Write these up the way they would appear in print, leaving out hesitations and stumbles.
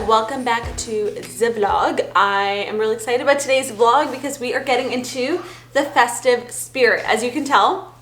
welcome back to the vlog. I am really excited about today's vlog because we are getting into the festive spirit. As you can tell,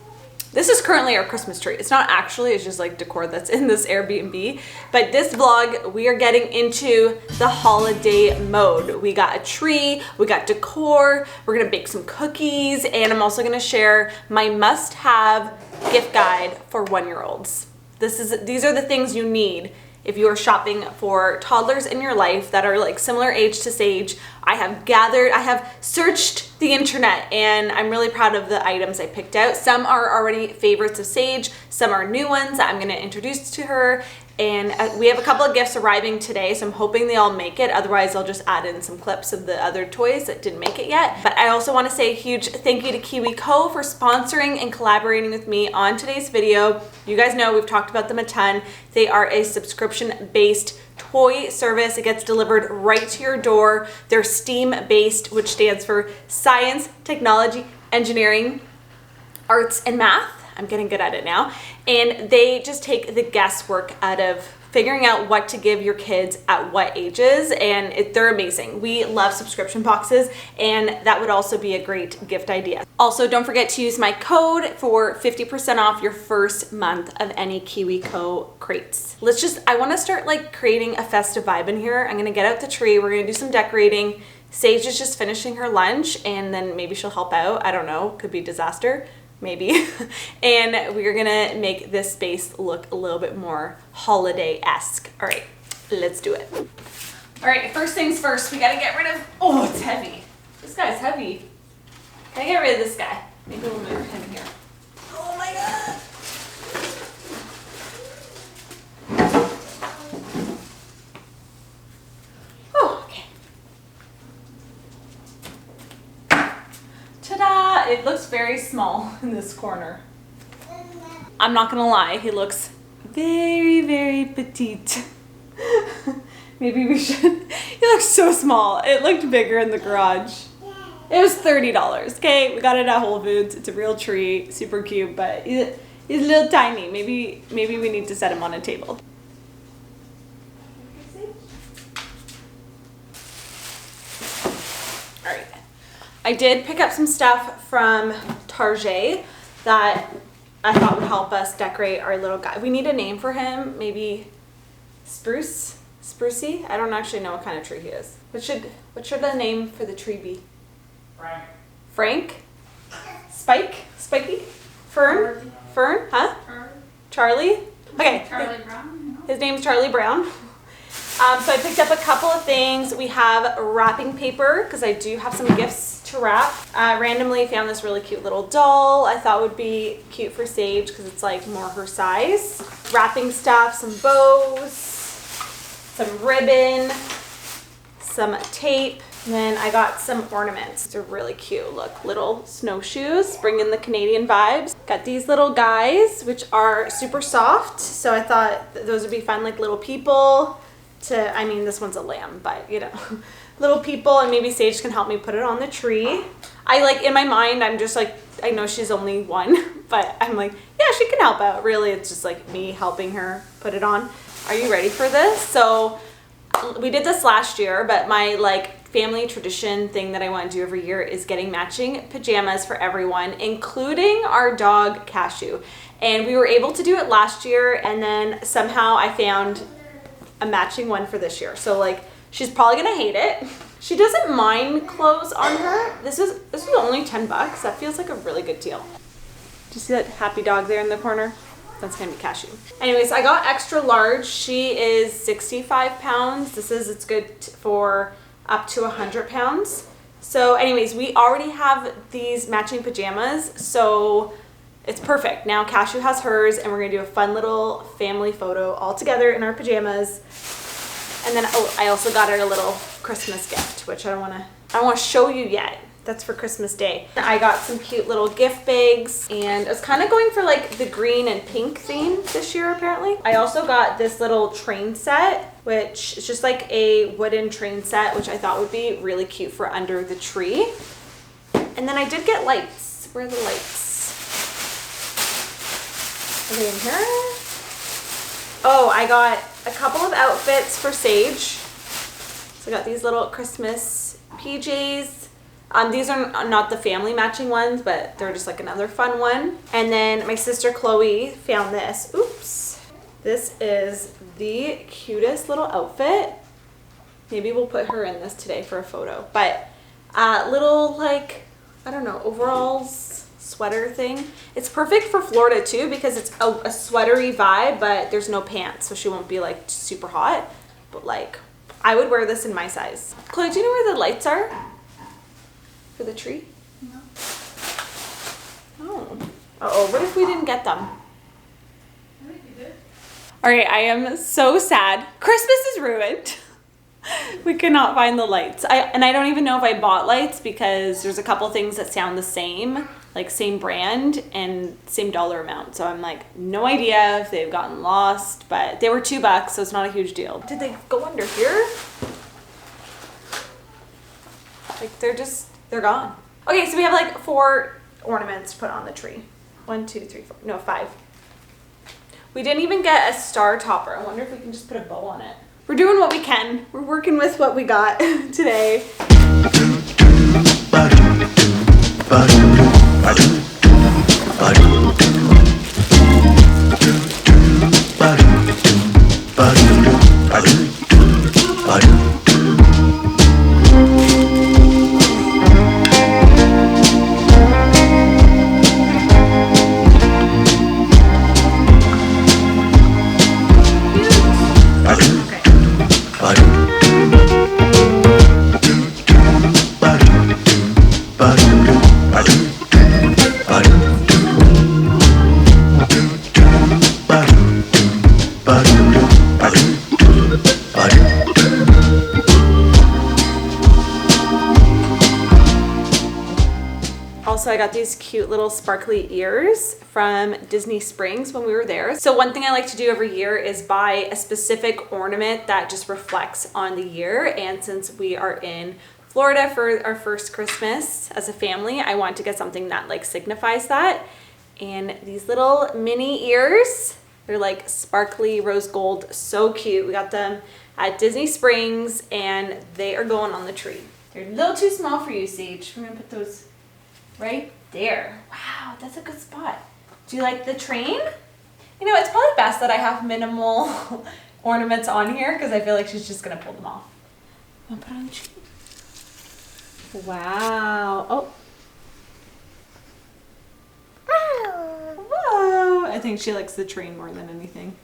this is currently our Christmas tree. It's not actually, it's just like decor that's in this Airbnb. But this vlog, we are getting into the holiday mode. We got a tree, we got decor, we're gonna bake some cookies, and I'm also gonna share my must-have gift guide for 1-year-olds. These are the things you need if you are shopping for toddlers in your life that are like similar age to Sage. I have searched the internet and I'm really proud of the items I picked out. Some are already favorites of Sage, some are new ones that I'm gonna introduce to her. And we have a couple of gifts arriving today, so I'm hoping they all make it. Otherwise, I'll just add in some clips of the other toys that didn't make it yet. But I also want to say a huge thank you to KiwiCo for sponsoring and collaborating with me on today's video. You guys know we've talked about them a ton. They are a subscription-based toy service. It gets delivered right to your door. They're STEAM-based, which stands for Science, Technology, Engineering, Arts, and Math. I'm getting good at it now. And they just take the guesswork out of figuring out what to give your kids at what ages, and they're amazing. We love subscription boxes, and that would also be a great gift idea. Also, don't forget to use my code for 50% off your first month of any KiwiCo crates. I wanna start like creating a festive vibe in here. I'm gonna get out the tree, we're gonna do some decorating. Sage is just finishing her lunch, and then maybe she'll help out. I don't know, could be disaster. Maybe. And we're gonna make this space look a little bit more holiday-esque. All right, let's do it. All right, first things first, we gotta get rid of, oh, it's heavy. This guy's heavy. Gotta get rid of this guy. Maybe we'll move him here. Oh my God. Oh, okay. Ta-da! It looks very small in this corner. I'm not gonna lie, he looks very, very petite. Maybe we should, he looks so small. It looked bigger in the garage. It was $30, okay? We got it at Whole Foods. It's a real tree, super cute, but he's a little tiny. Maybe we need to set him on a table. All right. I did pick up some stuff from Target that I thought would help us decorate our little guy. We need a name for him, maybe Sprucey? I don't actually know what kind of tree he is. What should the name for the tree be? Frank? Spike? Spiky? Fern? Fern? Huh? Charlie? Okay. Charlie Brown? His name's Charlie Brown. So I picked up a couple of things. We have wrapping paper because I do have some gifts to wrap. Randomly found this really cute little doll I thought would be cute for Sage because it's like more her size. Wrapping stuff, some bows, some ribbon, some tape, and then I got some ornaments. They're really cute. Look, little snowshoes, bring in the Canadian vibes. Got these little guys, which are super soft. So I thought those would be fun, like little people. I mean, this one's a lamb, but you know, little people, and maybe Sage can help me put it on the tree. In my mind, I'm just like, I know she's only 1, but I'm like, yeah, she can help out. Really, it's just like me helping her put it on. Are you ready for this? So we did this last year, but my family tradition thing that I want to do every year is getting matching pajamas for everyone, including our dog Cashew. And we were able to do it last year, and then somehow I found a matching one for this year. So she's probably gonna hate it. She doesn't mind clothes on her. This is only $10. That feels like a really good deal. Do you see that happy dog there in the corner? That's gonna be Cashew. Anyways, I got extra large. She is 65 pounds. It's good for up to 100 pounds. So anyways, we already have these matching pajamas, so it's perfect. Now Cashew has hers, and we're gonna do a fun little family photo all together in our pajamas. And then, oh, I also got her a little Christmas gift, which I don't wanna show you yet. That's for Christmas Day. I got some cute little gift bags, and I was kind of going for the green and pink theme this year, apparently. I also got this little train set, which is just like a wooden train set, which I thought would be really cute for under the tree. And then I did get lights. Where are the lights? Are they in here? Oh, I got a couple of outfits for Sage. So I got these little Christmas PJs. These are not the family matching ones, but they're just like another fun one. And then my sister Chloe found this. Oops. This is the cutest little outfit. Maybe we'll put her in this today for a photo. But little like, I don't know, overalls, sweater thing. It's perfect for Florida too because it's a sweatery vibe, but there's no pants, so she won't be like super hot. But like, I would wear this in my size. Chloe, do you know where the lights are? For the tree? No. Oh. Uh-oh, what if we didn't get them? I think you did. Alright, I am so sad. Christmas is ruined. We cannot find the lights. And I don't even know if I bought lights because there's a couple things that sound the same, like same brand and same dollar amount. So I'm like, no idea if they've gotten lost, but they were $2, so it's not a huge deal. Did they go under here? Like they're gone. Okay, so we have like 4 ornaments to put on the tree. 1, 2, 3, 4, no 5. We didn't even get a star topper. I wonder if we can just put a bow on it. We're doing what we can. We're working with what we got today. Also, I got these cute little sparkly ears from Disney Springs when we were there. So one thing I like to do every year is buy a specific ornament that just reflects on the year. And since we are in Florida for our first Christmas as a family, I want to get something that like signifies that. And these little mini ears, they're like sparkly rose gold, so cute. We got them at Disney Springs and they are going on the tree. They're a little too small for you, Sage. We're gonna put those right there. Wow, that's a good spot. Do you like the train? You know, it's probably best that I have minimal ornaments on here because I feel like she's just gonna pull them off. I'm gonna put it on the tree. Wow. Oh. Whoa. I think she likes the train more than anything.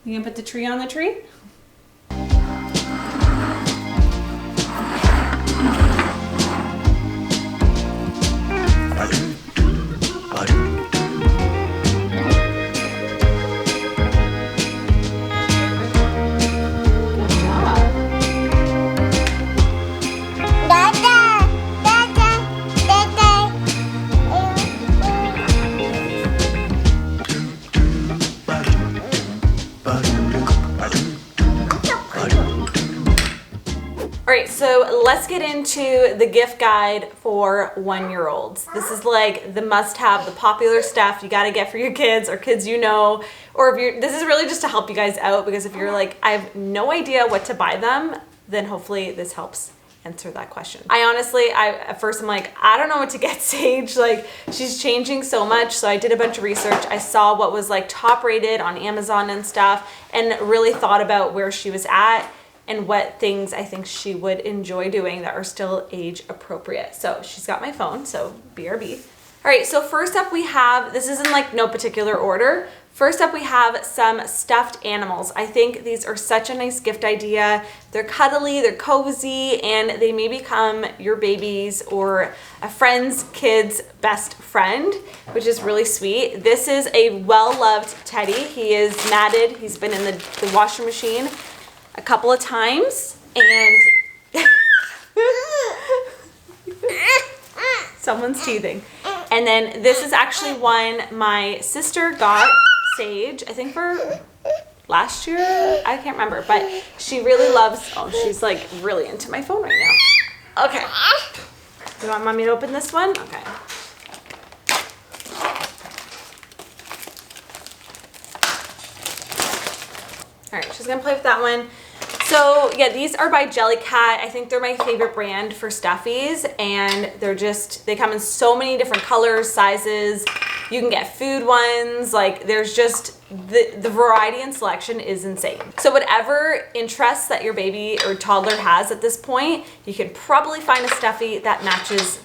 You gonna put the tree on the tree? So let's get into the gift guide for 1-year-olds. This is like the must-have, the popular stuff you gotta get for your kids or kids you know, or if you're, this is really just to help you guys out because if you're like, I have no idea what to buy them, then hopefully this helps answer that question. I honestly, at first I'm like, I don't know what to get Sage. Like she's changing so much. So I did a bunch of research. I saw what was like top rated on Amazon and stuff and really thought about where she was at and what things I think she would enjoy doing that are still age appropriate. So she's got my phone, so BRB. All right, so first up we have, this is in like no particular order. First up we have some stuffed animals. I think these are such a nice gift idea. They're cuddly, they're cozy, and they may become your baby's or a friend's kid's best friend, which is really sweet. This is a well-loved teddy. He is matted, he's been in the washing machine a couple of times, and someone's teething. And then this is actually one my sister got Sage, I think for last year, I can't remember, but she really loves, oh, she's like really into my phone right now. Okay, do you want mommy to open this one? Okay. All right, she's gonna play with that one. So yeah, these are by Jellycat. I think they're my favorite brand for stuffies, and they come in so many different colors, sizes. You can get food ones. Like, there's just the variety and selection is insane. So whatever interests that your baby or toddler has at this point, you can probably find a stuffy that matches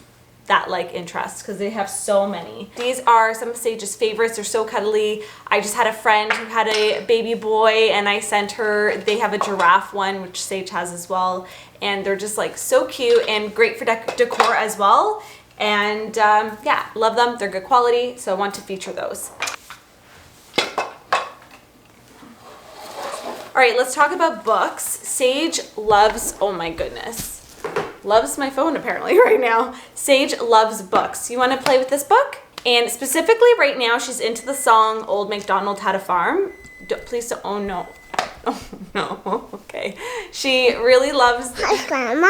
that like interest, because they have so many. These are some of Sage's favorites. They're so cuddly. I just had a friend who had a baby boy, and I sent her, they have a giraffe one, which Sage has as well, and they're just like so cute and great for decor as well. And yeah, love them. They're good quality, so I want to feature those. All right, let's talk about books. Sage loves, oh my goodness, loves my phone apparently right now. Sage loves books. You want to play with this book? And specifically right now, she's into the song Old MacDonald Had a Farm. Please don't, oh no. Oh no, okay. She really loves Hi, Grandma.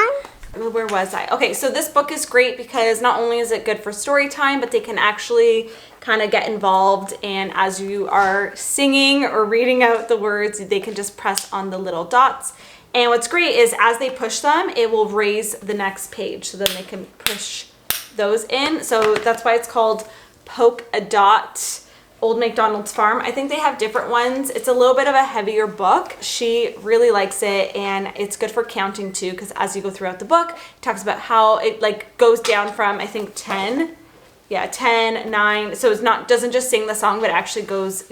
Where was I? Okay, so this book is great because not only is it good for story time, but they can actually kind of get involved, and as you are singing or reading out the words, they can just press on the little dots. And what's great is as they push them, it will raise the next page, so then they can push those in. So that's why it's called Poke a Dot Old MacDonald's Farm. I think they have different ones. It's a little bit of a heavier book. She really likes it, and it's good for counting too, because as you go throughout the book, it talks about how it like goes down from, I think, 10. Yeah, 10, 9. So it's not, doesn't just sing the song, but actually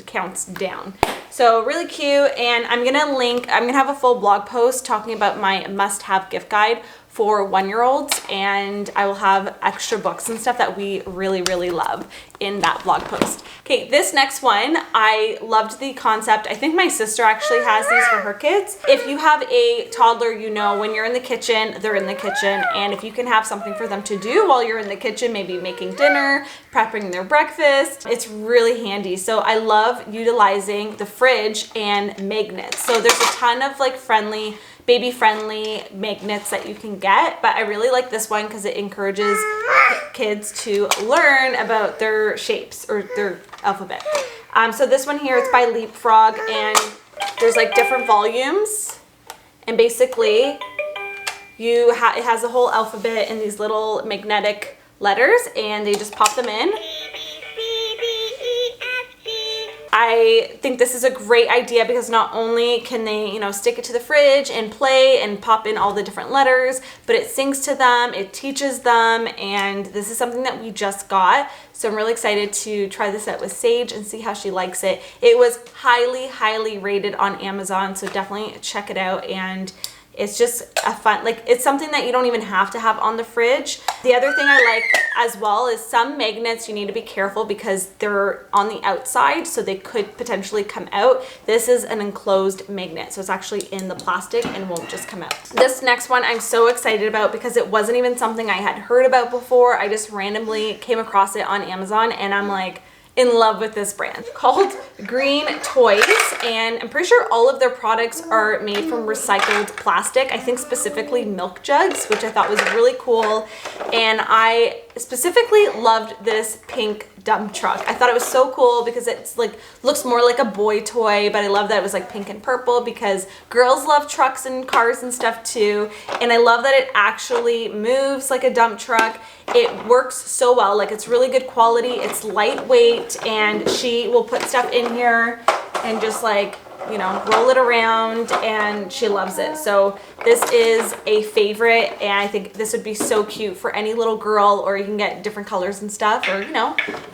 counts down. So really cute. And I'm going to have a full blog post talking about my must-have gift guide for 1-year-olds, and I will have extra books and stuff that we really, really love in that blog post. Okay, this next one, I loved the concept. I think my sister actually has these for her kids. If you have a toddler, you know when you're in the kitchen, they're in the kitchen, and if you can have something for them to do while you're in the kitchen, maybe making dinner, prepping their breakfast, it's really handy. So I love utilizing the fridge and magnets. So there's a ton of like baby-friendly magnets that you can get, but I really like this one because it encourages kids to learn about their shapes or their alphabet. So this one here, it's by Leapfrog, and there's like different volumes, and basically it has the whole alphabet in these little magnetic letters, and they just pop them in. I think this is a great idea because not only can they, stick it to the fridge and play and pop in all the different letters, but it sings to them, it teaches them, and this is something that we just got. So I'm really excited to try this out with Sage and see how she likes it. It was highly, highly rated on Amazon, so definitely check it out. And it's just a fun, it's something that you don't even have to have on the fridge. The other thing I like as well is some magnets you need to be careful because they're on the outside, so they could potentially come out. This is an enclosed magnet, so it's actually in the plastic and won't just come out. This next one I'm so excited about because it wasn't even something I had heard about before. I just randomly came across it on Amazon, and I'm like in love with this brand called Green Toys, and I'm pretty sure all of their products are made from recycled plastic. I think specifically milk jugs, which I thought was really cool. And I specifically loved this pink dump truck. I thought it was so cool because it's like looks more like a boy toy, but I love that it was like pink and purple because girls love trucks and cars and stuff too. And I love that it actually moves like a dump truck. It works so well, like it's really good quality, it's lightweight, and she will put stuff in here and just like, roll it around, and she loves it. So this is a favorite, and I think this would be so cute for any little girl, or you can get different colors and stuff, or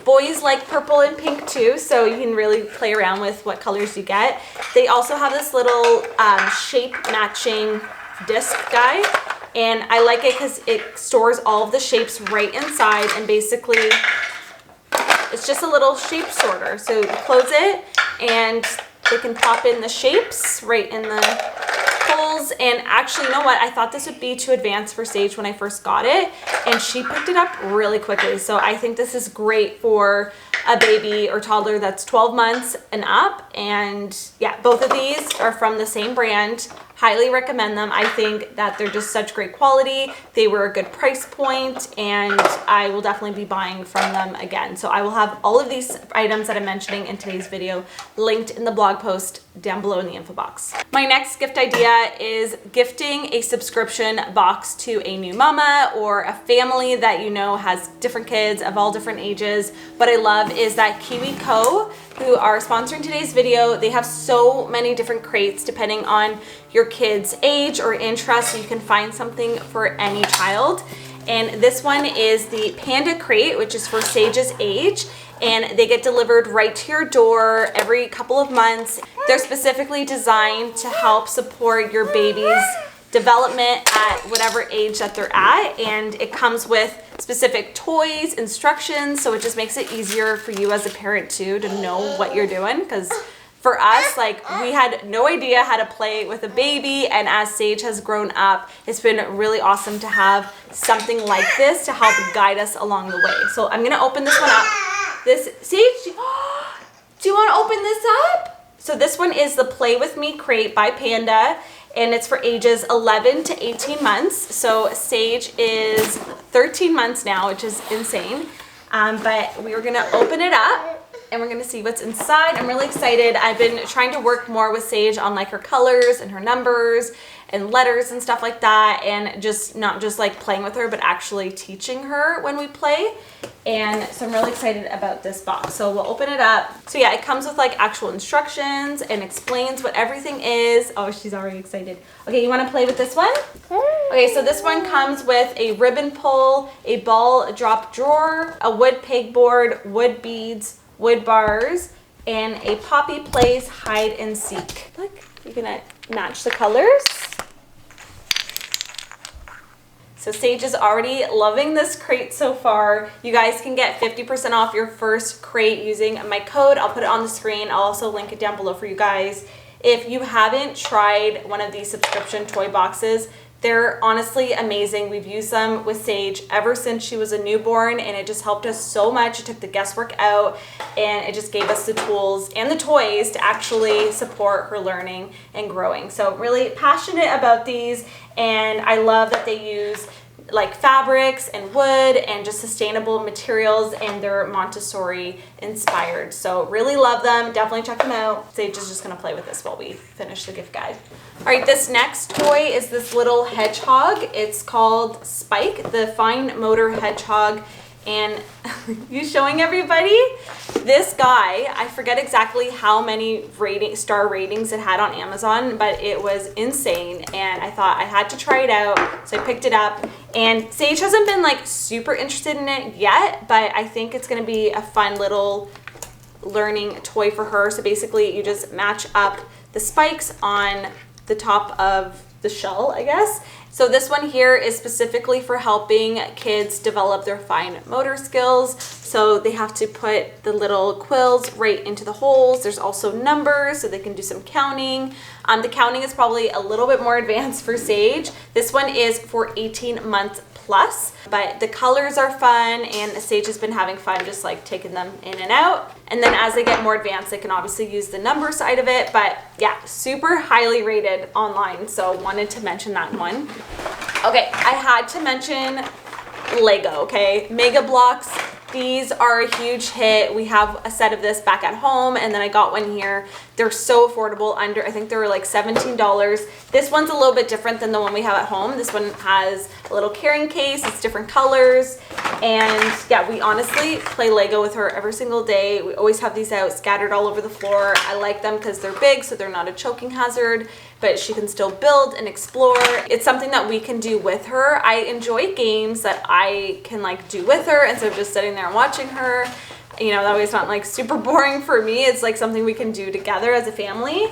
boys like purple and pink too, so you can really play around with what colors you get. They also have this little shape matching disc guy, and I like it because it stores all of the shapes right inside, and basically it's just a little shape sorter. So you close it and they can pop in the shapes right in the holes. And actually, you know what? I thought this would be too advanced for Sage when I first got it, and she picked it up really quickly. So I think this is great for a baby or toddler that's 12 months and up. And yeah, both of these are from the same brand. Highly recommend them. I think that they're just such great quality. They were a good price point, and I will definitely be buying from them again. So I will have all of these items that I'm mentioning in today's video linked in the blog post down below in the info box. My next gift idea is gifting a subscription box to a new mama or a family that you know has different kids of all different ages. What I love is that Kiwi Co, who are sponsoring today's video, they have so many different crates depending on your kid's age or interest, so you can find something for any child. And this one is the Panda crate, which is for Sage's age, and they get delivered right to your door every couple of months. They're specifically designed to help support your baby's development at whatever age that they're at, and it comes with specific toys, instructions, so it just makes it easier for you as a parent too to know what you're doing, because for us, like, we had no idea how to play with a baby, and as Sage has grown up, it's been really awesome to have something like this to help guide us along the way. So I'm gonna open this one up. This, Sage, do you wanna open this up? So this one is the Play With Me crate by Panda, and it's for ages 11 to 18 months. So Sage is 13 months now, which is insane. But we are gonna open it up and we're gonna see what's inside. I'm really excited. I've been trying to work more with Sage on like her colors and her numbers and letters and stuff like that, and just not just like playing with her, but actually teaching her when we play. And so I'm really excited about this box. So we'll open it up. So yeah, it comes with like actual instructions and explains what everything is. Oh, she's already excited. Okay, you wanna play with this one? Okay, so this one comes with a ribbon pull, a ball drop drawer, a wood pegboard, wood beads, wood bars, and a Poppy Plays hide and seek. Look, you're gonna match the colors. So Sage is already loving this crate so far. You guys can get 50% off your first crate using my code. I'll put it on the screen. I'll also link it down below for you guys. If you haven't tried one of these subscription toy boxes, they're honestly amazing. We've used them with Sage ever since she was a newborn, and it just helped us so much. It took the guesswork out, and it just gave us the tools and the toys to actually support her learning and growing. So really passionate about these, and I love that they use like fabrics and wood and just sustainable materials, and they're Montessori inspired. So really love them. Definitely check them out. Sage is just gonna play with this while we finish the gift guide. All right, this next toy is this little hedgehog. It's called Spike, the fine motor hedgehog. And you showing everybody? This guy, I forget exactly how many star ratings it had on Amazon, but it was insane, and I thought I had to try it out, so I picked it up. And Sage hasn't been like super interested in it yet, but I think it's gonna be a fun little learning toy for her. So basically you just match up the spikes on the top of the shell, I guess. So this one here is specifically for helping kids develop their fine motor skills. So they have to put the little quills right into the holes. There's also numbers so they can do some counting. The counting is probably a little bit more advanced for Sage. This one is for 18 months plus, but the colors are fun, and Sage has been having fun just like taking them in and out. And then as they get more advanced, they can obviously use the number side of it, but yeah, super highly rated online, so wanted to mention that one. Okay, I had to mention Lego, okay? Mega Bloks. These are a huge hit. We have a set of this back at home, and then I got one here. They're so affordable, I think they were like $17. This one's a little bit different than the one we have at home. This one has a little carrying case. It's different colors. And yeah, we honestly play Lego with her every single day. We always have these out scattered all over the floor. I like them because they're big, so they're not a choking hazard, but she can still build and explore. It's something that we can do with her. I enjoy games that I can like do with her instead of just sitting there and watching her. You know, that way it's not like super boring for me. It's like something we can do together as a family.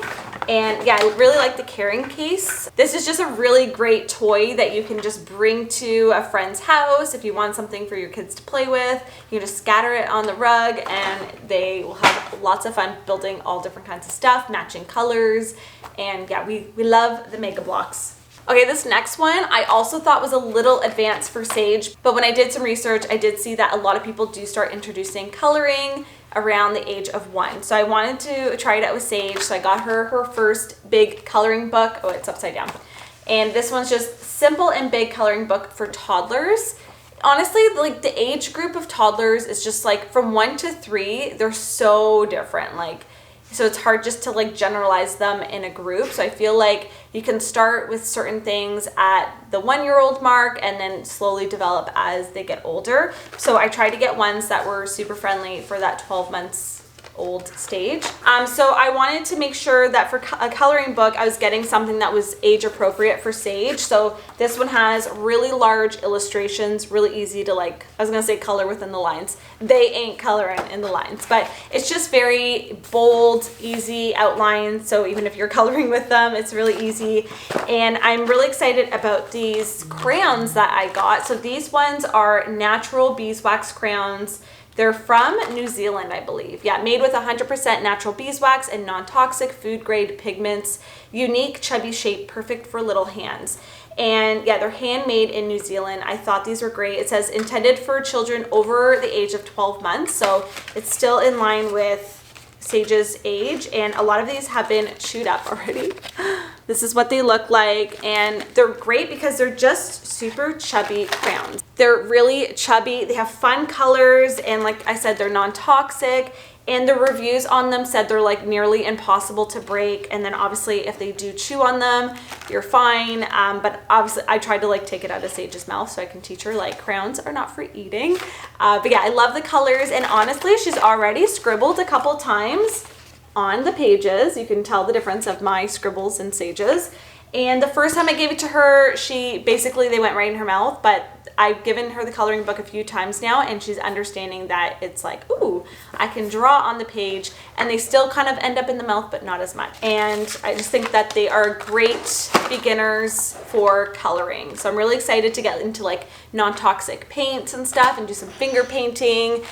And yeah, I really like the carrying case. This is just a really great toy that you can just bring to a friend's house. If you want something for your kids to play with, you can just scatter it on the rug and they will have lots of fun building all different kinds of stuff, matching colors. And yeah, we love the Mega Bloks. Okay, this next one I also thought was a little advanced for Sage, but when I did some research, I did see that a lot of people do start introducing coloring around the age of 1. So I wanted to try it out with Sage, so I got her first big coloring book. Oh, it's upside down. And this one's just simple and big coloring book for toddlers. Honestly, like the age group of toddlers is just like from 1 to 3, they're so different. Like, so it's hard just to like generalize them in a group. So I feel like you can start with certain things at the 1-year-old mark and then slowly develop as they get older. So I tried to get ones that were super friendly for that 12 months old stage. So I wanted to make sure that for a coloring book, I was getting something that was age appropriate for Sage. So this one has really large illustrations, really easy to like, I was gonna say color within the lines. They ain't coloring in the lines, but it's just very bold, easy outlines. So even if you're coloring with them, it's really easy. And I'm really excited about these crayons that I got. So these ones are natural beeswax crayons. They're from New Zealand, I believe. Yeah, made with 100% natural beeswax and non-toxic food-grade pigments. Unique, chubby shape, perfect for little hands. And yeah, they're handmade in New Zealand. I thought these were great. It says intended for children over the age of 12 months. So it's still in line with Sage's age. And a lot of these have been chewed up already. This is what they look like, and they're great because they're just super chubby crayons. They're really chubby, they have fun colors, and like I said, they're non-toxic, and the reviews on them said they're like nearly impossible to break, and then obviously if they do chew on them, you're fine, but obviously I tried to like take it out of Sage's mouth so I can teach her like crayons are not for eating. But yeah, I love the colors, and honestly, she's already scribbled a couple times on the pages. You can tell the difference of my scribbles and Sage's. And the first time I gave it to her, they went right in her mouth, but I've given her the coloring book a few times now, and she's understanding that it's like, ooh, I can draw on the page, and they still kind of end up in the mouth, but not as much. And I just think that they are great beginners for coloring. So I'm really excited to get into like non-toxic paints and stuff and do some finger painting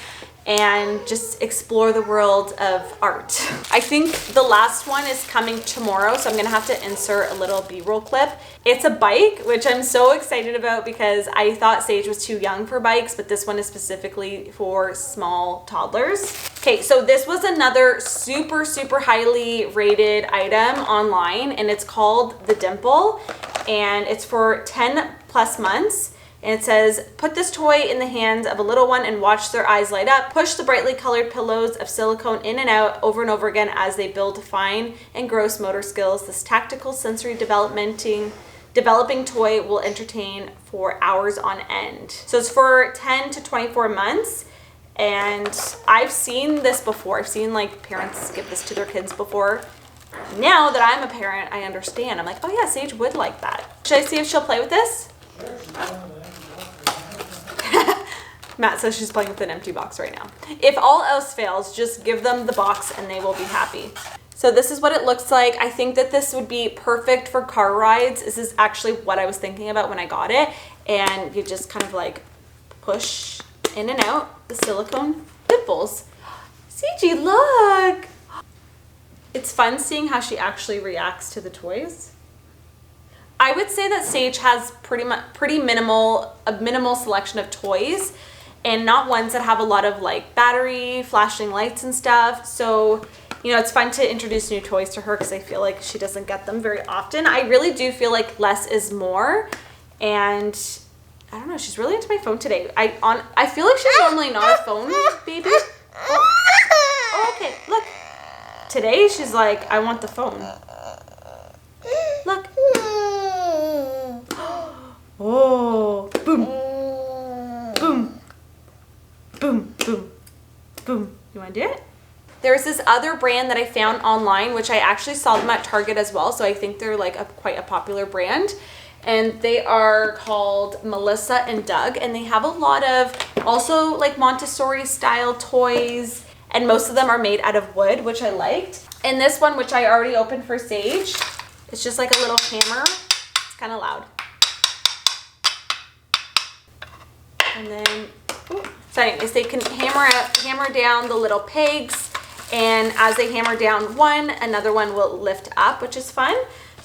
and just explore the world of art. I think the last one is coming tomorrow, so I'm gonna have to insert a little B-roll clip. It's a bike, which I'm so excited about because I thought Sage was too young for bikes, but this one is specifically for small toddlers. Okay, so this was another super, super highly rated item online, and it's called the Dimple, and it's for 10 plus months. And it says, put this toy in the hands of a little one and watch their eyes light up. Push the brightly colored pillows of silicone in and out over and over again as they build fine and gross motor skills. This tactical sensory developing toy will entertain for hours on end. So it's for 10 to 24 months. And I've seen this before. I've seen like parents give this to their kids before. Now that I'm a parent, I understand. I'm like, oh yeah, Sage would like that. Should I see if she'll play with this? Matt says she's playing with an empty box right now. If all else fails, just give them the box and they will be happy. So this is what it looks like. I think that this would be perfect for car rides. This is actually what I was thinking about when I got it. And you just kind of like push in and out the silicone dimples. CG, look! It's fun seeing how she actually reacts to the toys. I would say that Sage has a minimal selection of toys, and not ones that have a lot of like battery, flashing lights and stuff. So, you know, it's fun to introduce new toys to her because I feel like she doesn't get them very often. I really do feel like less is more, and I don't know, she's really into my phone today. I feel like she's normally not a phone baby. Oh, okay, look. Today she's like, I want the phone. Look. Oh, boom, boom, boom, boom, boom. You want to do it? There's this other brand that I found online, which I actually saw them at Target as well. So I think they're like quite a popular brand. And they are called Melissa and Doug. And they have a lot of also like Montessori style toys. And most of them are made out of wood, which I liked. And this one, which I already opened for Sage, it's just like a little hammer. It's kind of loud. And then, so anyways, they can hammer down the little pegs, and as they hammer down one, another one will lift up, which is fun.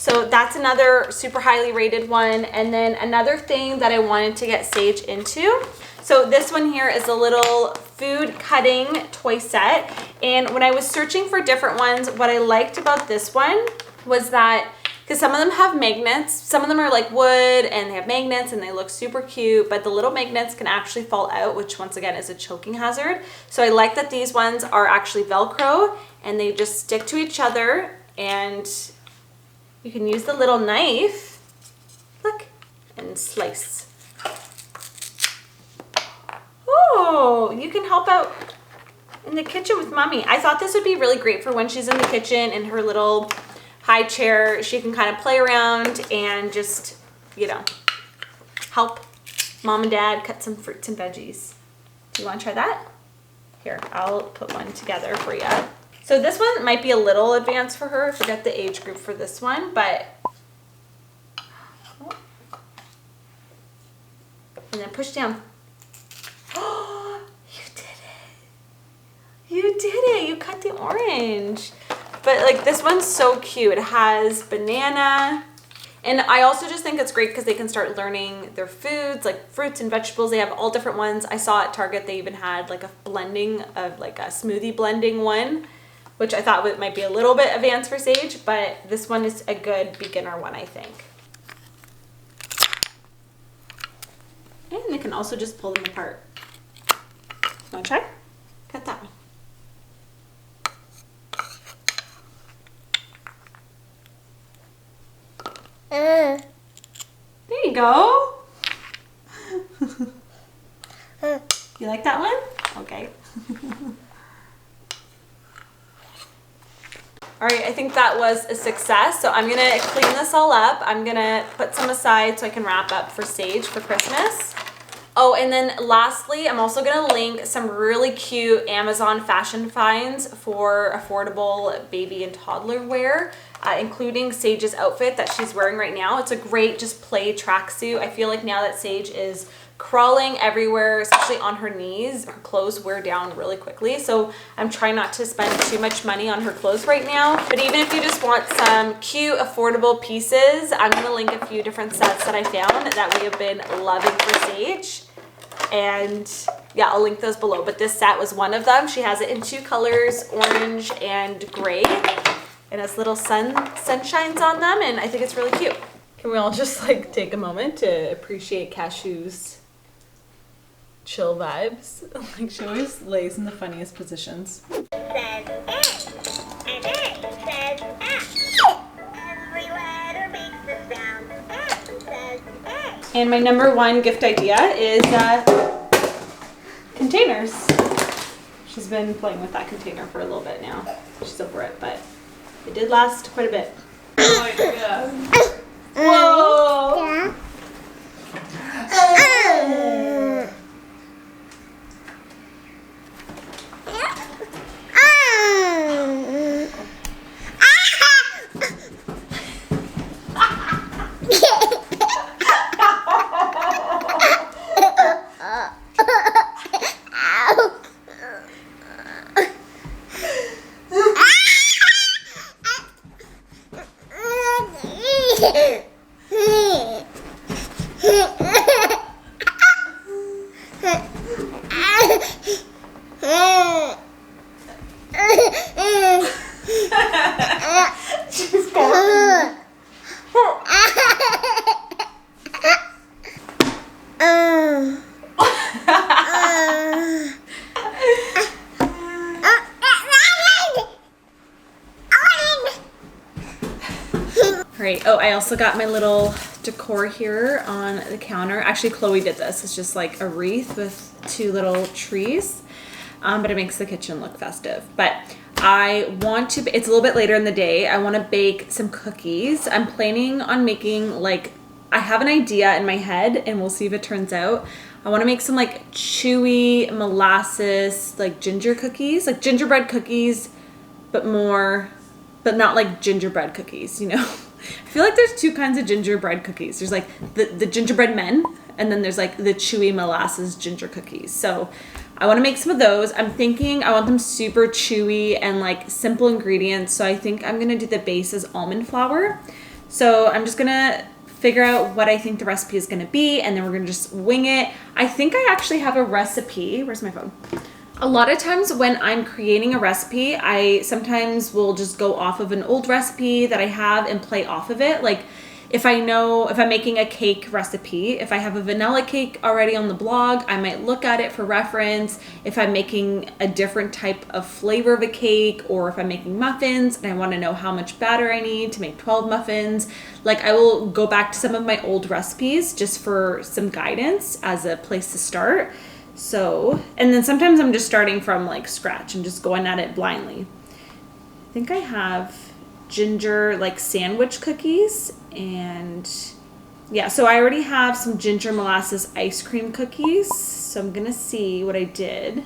So that's another super highly rated one. And then another thing that I wanted to get Sage into. So this one here is a little food cutting toy set. And when I was searching for different ones, what I liked about this one was that, because some of them have magnets, some of them are like wood and they have magnets and they look super cute, but the little magnets can actually fall out, which once again is a choking hazard. So I like that these ones are actually Velcro and they just stick to each other, and you can use the little knife, look, and slice. Oh, you can help out in the kitchen with mommy. I thought this would be really great for when she's in the kitchen in her little high chair. She can kind of play around and just, you know, help mom and dad cut some fruits and veggies. Do you want to try that? Here, I'll put one together for you. So this one might be a little advanced for her. I forget the age group for this one, but and then push down. Oh, you did it. You did it. You cut the orange. But like this one's so cute. It has banana. And I also just think it's great because they can start learning their foods, like fruits and vegetables. They have all different ones. I saw at Target they even had like a blending of like a smoothie blending one, which I thought might be a little bit advanced for Sage, but this one is a good beginner one, I think. And they can also just pull them apart. Want to try? Cut that one. There you go. You like that one? Okay. All right, I think that was a success. So I'm gonna clean this all up. I'm gonna put some aside so I can wrap up for Sage for Christmas. Oh, and then lastly, I'm also gonna link some really cute Amazon fashion finds for affordable baby and toddler wear, including Sage's outfit that she's wearing right now. It's a great just play tracksuit. I feel like now that Sage is crawling everywhere, especially on her knees, her clothes wear down really quickly. So I'm trying not to spend too much money on her clothes right now. But even if you just want some cute, affordable pieces, I'm gonna link a few different sets that I found that we have been loving for Sage. And yeah, I'll link those below. But this set was one of them. She has it in two colors, orange and gray. And it's little sunshines on them, and I think it's really cute. Can we all just like take a moment to appreciate Cashews' chill vibes? Like she always lays in the funniest positions. Says it, and it says every letter makes a sound. Says it. And my number one gift idea is containers. She's been playing with that container for a little bit now. She's over it, but it did last quite a bit. Oh my god. Whoa! Great. Oh, I also got my little decor here on the counter. Actually, Chloe did this. It's just like a wreath with two little trees, but it makes the kitchen look festive. But I want to, it's a little bit later in the day. I want to bake some cookies. I'm planning on making like, I have an idea in my head and we'll see if it turns out. I want to make some like chewy molasses, like ginger cookies, like gingerbread cookies, but not like gingerbread cookies, you know? I feel like there's two kinds of gingerbread cookies. There's like the gingerbread men, and then there's like the chewy molasses ginger cookies. So I want to make some of those. I'm thinking I want them super chewy and like simple ingredients. So I think I'm going to do the base as almond flour. So I'm just gonna figure out what I think the recipe is gonna be, and then we're gonna just wing it. I think I actually have a recipe. Where's my phone? A lot of times when I'm creating a recipe, I sometimes will just go off of an old recipe that I have and play off of it. Like if I'm making a cake recipe, if I have a vanilla cake already on the blog, I might look at it for reference. If I'm making a different type of flavor of a cake, or if I'm making muffins and I want to know how much batter I need to make 12 muffins, like I will go back to some of my old recipes just for some guidance as a place to start. So, and then sometimes I'm just starting from like scratch and just going at it blindly. I think I have ginger like sandwich cookies, and yeah, so I already have some ginger molasses ice cream cookies. So I'm gonna see what I did.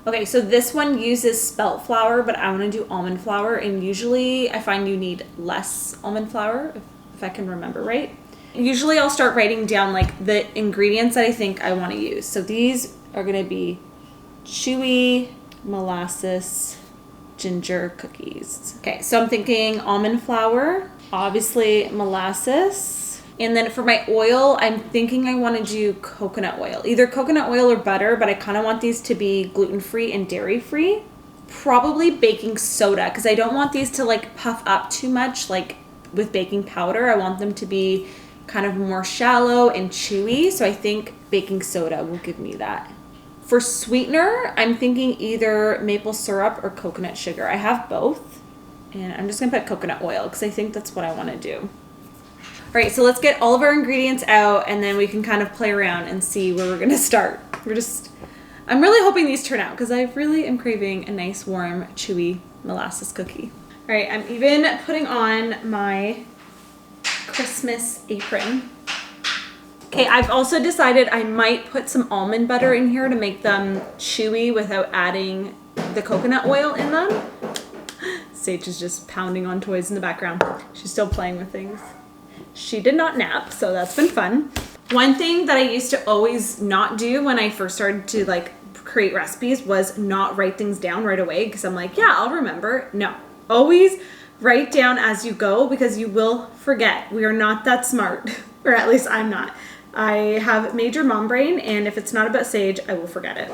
Okay, so this one uses spelt flour, but I want to do almond flour, and usually I find you need less almond flour if I can remember right. Usually I'll start writing down like the ingredients that I think I want to use. So these are going to be chewy molasses ginger cookies. Okay, so I'm thinking almond flour, obviously molasses. And then for my oil, I'm thinking I want to do coconut oil. Either coconut oil or butter, but I kind of want these to be gluten-free and dairy-free. Probably baking soda, because I don't want these to like puff up too much like with baking powder. I want them to be kind of more shallow and chewy. So I think baking soda will give me that. For sweetener, I'm thinking either maple syrup or coconut sugar. I have both, and I'm just gonna put coconut oil because I think that's what I want to do. All right, so let's get all of our ingredients out, and then we can kind of play around and see where we're gonna start. I'm really hoping these turn out because I really am craving a nice warm chewy molasses cookie. All right, I'm even putting on my Christmas apron. Okay, I've also decided I might put some almond butter in here to make them chewy without adding the coconut oil in them. Sage is just pounding on toys in the background. She's still playing with things. She did not nap, so that's been fun. One thing that I used to always not do when I first started to like create recipes was not write things down right away, because I'm like, yeah, I'll remember. No, always write down as you go, because you will forget. We are not that smart, or at least I'm not. I have major mom brain, and if it's not about Sage, I will forget it.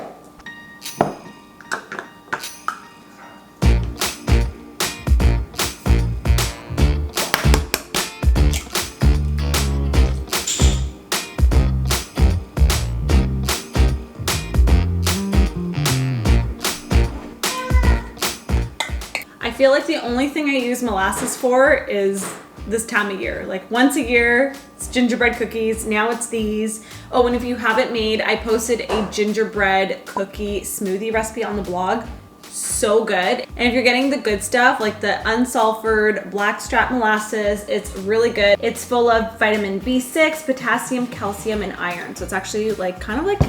I feel like the only thing I use molasses for is this time of year. Like once a year, it's gingerbread cookies. Now it's these. Oh, and if you haven't made, I posted a gingerbread cookie smoothie recipe on the blog. So good. And if you're getting the good stuff, like the unsulfured blackstrap molasses, it's really good. It's full of vitamin B6, potassium, calcium, and iron. So it's actually like kind of like,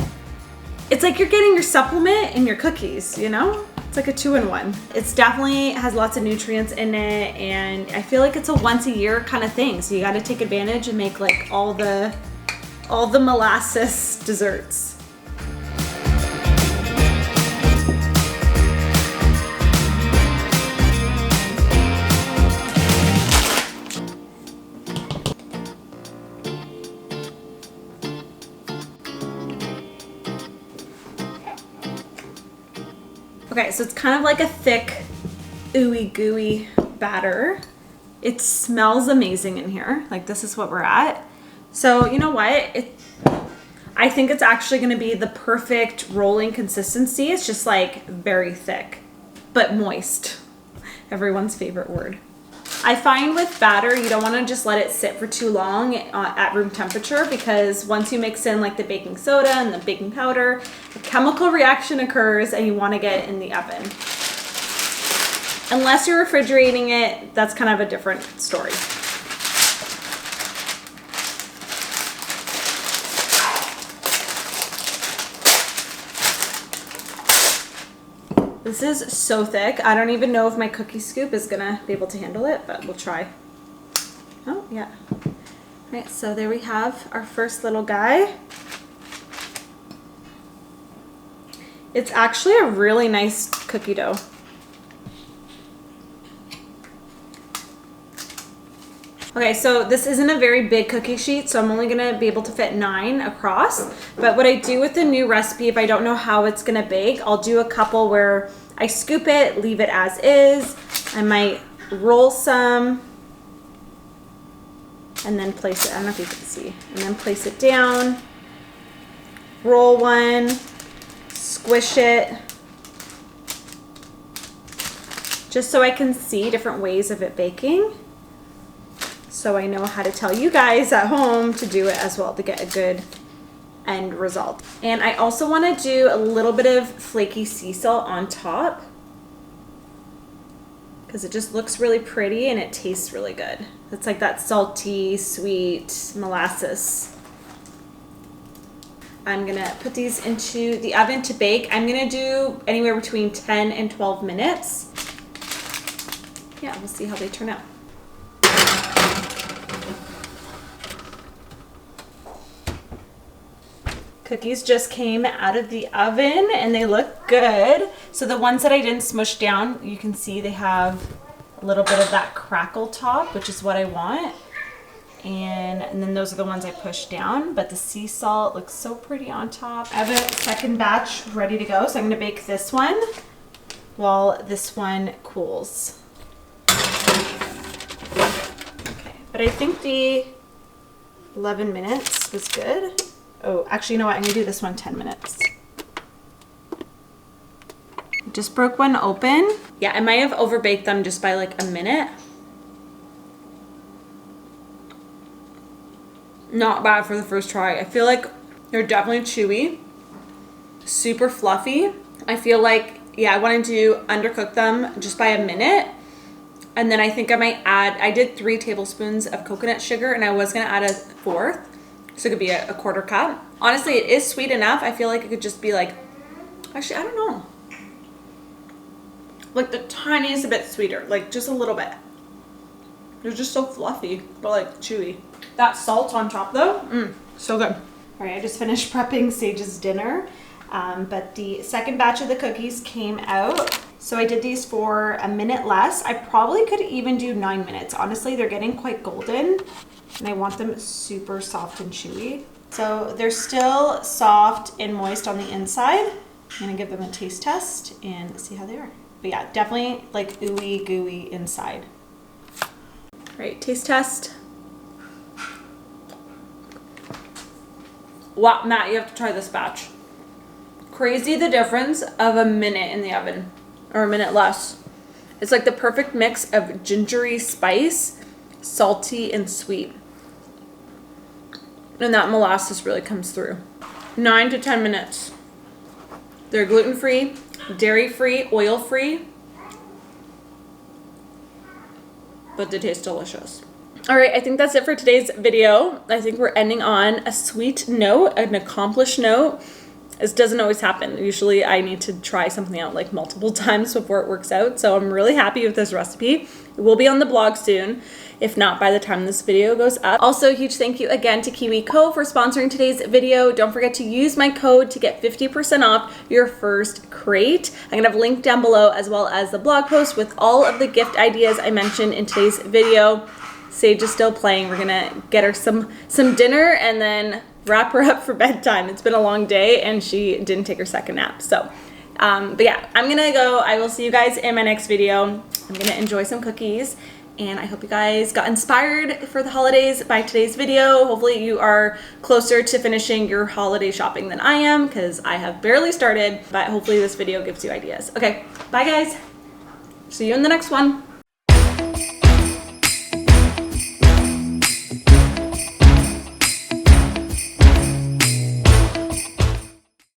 it's like you're getting your supplement in your cookies, you know? It's like a 2-in-1. It's definitely has lots of nutrients in it, and I feel like it's a once a year kind of thing. So you got to take advantage and make like all the molasses desserts. Okay, so it's kind of like a thick, ooey gooey batter. It smells amazing in here. Like this is what we're at. So you know what? I think it's actually gonna be the perfect rolling consistency. It's just like very thick, but moist. Everyone's favorite word. I find with batter, you don't wanna just let it sit for too long at room temperature, because once you mix in like the baking soda and the baking powder, a chemical reaction occurs and you wanna get it in the oven. Unless you're refrigerating it, that's kind of a different story. This is so thick. I don't even know if my cookie scoop is gonna be able to handle it, but we'll try. Oh, yeah. All right, so there we have our first little guy. It's actually a really nice cookie dough. Okay, so this isn't a very big cookie sheet, so I'm only gonna be able to fit 9 across. But what I do with the new recipe, if I don't know how it's gonna bake, I'll do a couple where I scoop it, leave it as is. I might roll some and then place it, I don't know if you can see, and then place it down, roll one, squish it, just so I can see different ways of it baking. So I know how to tell you guys at home to do it as well to get a good end result. And I also want to do a little bit of flaky sea salt on top because it just looks really pretty and it tastes really good. It's like that salty, sweet molasses. I'm gonna put these into the oven to bake. I'm gonna do anywhere between 10 and 12 minutes. Yeah, we'll see how they turn out. Cookies just came out of the oven and they look good. So the ones that I didn't smush down, you can see they have a little bit of that crackle top, which is what I want. And then those are the ones I pushed down, but the sea salt looks so pretty on top. I have a second batch ready to go, so I'm gonna bake this one while this one cools. Okay, but I think the 11 minutes was good. Oh, actually, you know what? I'm gonna do this one 10 minutes. Just broke one open. Yeah, I might have overbaked them just by like a minute. Not bad for the first try. I feel like they're definitely chewy, super fluffy. I feel like, yeah, I wanted to undercook them just by a minute. And then I think I might add, I did 3 tablespoons of coconut sugar and I was gonna add a 4th. So it could be a 1/4 cup. Honestly, it is sweet enough. I feel like it could just be like, actually, I don't know. Like the tiniest bit sweeter, like just a little bit. They're just so fluffy, but like chewy. That salt on top though, so good. All right, I just finished prepping Sage's dinner, but the second batch of the cookies came out. So I did these for a minute less. I probably could even do 9 minutes. Honestly, they're getting quite golden and I want them super soft and chewy. So they're still soft and moist on the inside. I'm gonna give them a taste test and see how they are. But yeah, definitely like ooey gooey inside. All right, taste test. Wow, Matt, you have to try this batch. Crazy the difference of a minute in the oven, or a minute less. It's like the perfect mix of gingery spice, salty and sweet. And that molasses really comes through. 9 to 10 minutes. They're gluten-free, dairy-free, oil-free, but they taste delicious. All right, I think that's it for today's video. I think we're ending on a sweet note, an accomplished note. This doesn't always happen. Usually I need to try something out like multiple times before it works out. So I'm really happy with this recipe. It will be on the blog soon, if not by the time this video goes up. Also, a huge thank you again to KiwiCo for sponsoring today's video. Don't forget to use my code to get 50% off your first crate. I'm gonna have a link down below as well as the blog post with all of the gift ideas I mentioned in today's video. Sage is still playing. We're gonna get her some dinner and then wrap her up for bedtime. It's been a long day and she didn't take her second nap. So, but yeah, I'm gonna go. I will see you guys in my next video. I'm gonna enjoy some cookies and I hope you guys got inspired for the holidays by today's video. Hopefully you are closer to finishing your holiday shopping than I am because I have barely started, but hopefully this video gives you ideas. Okay, bye guys. See you in the next one.